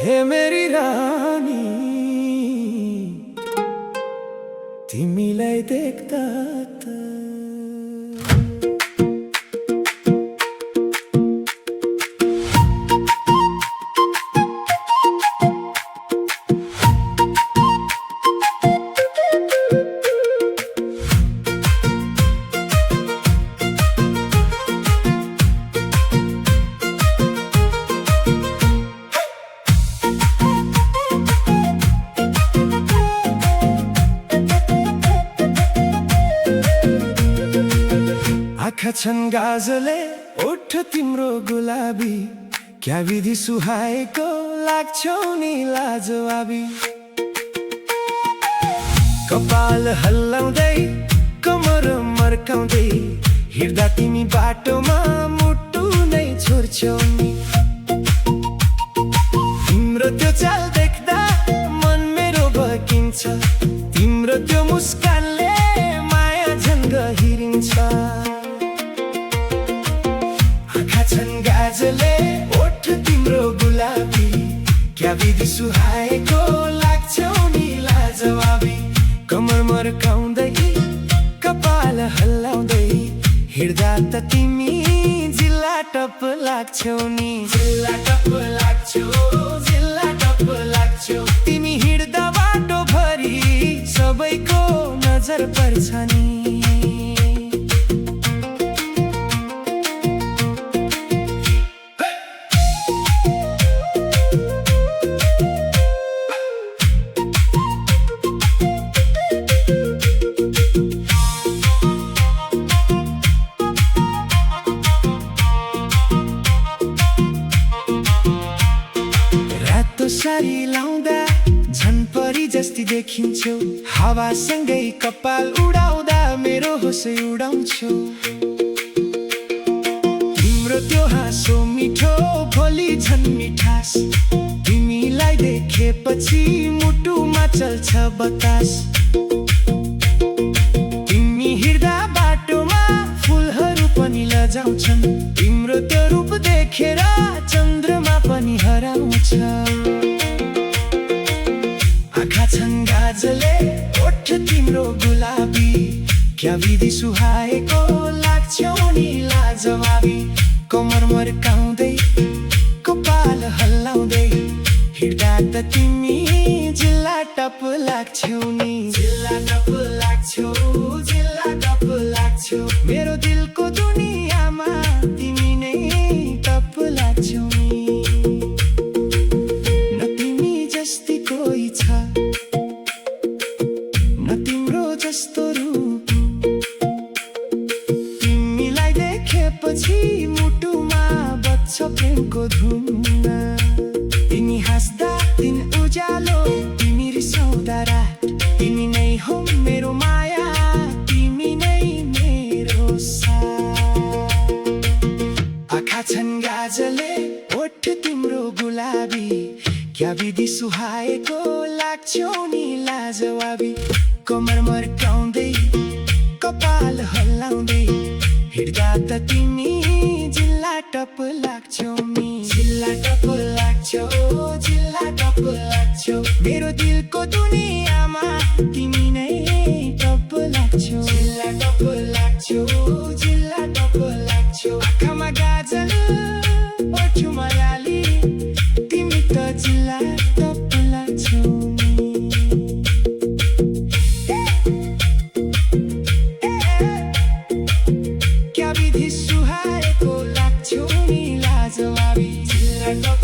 हे मेरी रानी तिमीलाई देख्दा त आँखा छन् गाजले ओठ तिम्रो गुलाबी क्या विधि सुहाएको लाग्छौ नि लाजवाबी कपाल हल्लाउँदै कमर मर्काउँदै हिँड्दा तिमी बाटोमा मुटु नै छोड्छौ नि तिम्रो त्यो चाल देख्दा मन मेरो बकिन्छ तिम्रो त्यो मुस्कानले माया झन् गहिरिन्छ गाजले ओठ तिम्रो गुलाबी क्या विधि सुहाएको लाग्छौ नि लाजवाबी कमर मर्काउँदै कपाल हल्लाउँदै हिँड्दा त तिमी जिल्ला टप लाग्छौ नि जिल्ला टप लाग्छौ जिल्ला टप लाग्छौ तिमी हिँड्दा बाटो भरि सबैको नजर पर्छ नि सारी लाउँदा झन् परी जस्ती देखिन्छौ हावासँगै कपाल उडाउँदा मेरो होसै उडाउँछौ तिम्रो त्यो हाँसो मिठो भोलि झन् मिठास तिमीलाई देखेपछि मुटुमा चल्छ बतास तिमी हिँड्दा बाटोमा फुलहरू पनि लजाउँछन् तिम्रो त्यो रूप देखेर चन्द्रमा पनि हराउँछ आँखा छन् गाजले ओठ तिम्रो गुलाबी क्या विधि सुहाएको लाग्छौ नि लाजवाबी कमर मर्काउँदै कपाल हल्लाउँदै हिँड्दा त तिमी जिल्ला टप लाग्छौ नि जिल्ला टप लाग्छौ जिल्ला टप लाग्छौ मेरो दिलको दुनियाँमा तिमी नै टप लाग्छौ नि न तिमी जस्ती कोही छ न तिम्रो जस्तो रूप तिमीलाई देखेपछि मुटुमा बज्छ प्रेमको धुन तिमी हाँस्दा दिन उज्यालो तिमी रिसाउँदा रात तिमी नै हो मेरो माया तिमी नै मेरो साथ आँखा छन् गाजले ओठ तिम्रो गुलाबी क्या विधि सुहाएको लाग्छौ नि लाजवाबी कमर मर्काउँदै कपाल हल्लाउँदै हिँड्दा त तिमी जिल्ला टप लाग्छौ नि जिल्ला टप लाग्छौ जिल्ला टप लाग्छौ मेरो दिलको दुनियाँमा तिमी नै टप लाग्छौ जिल्ला टप लाग्छौ जिल्ला टप लाग्छौ आँखामा गाजल ओठमा लाली तिमी त जिल्ला टप लाग्छौ क्या विधि सुहाएको लाग्छौ नि लाजवाबी जिल्ला टप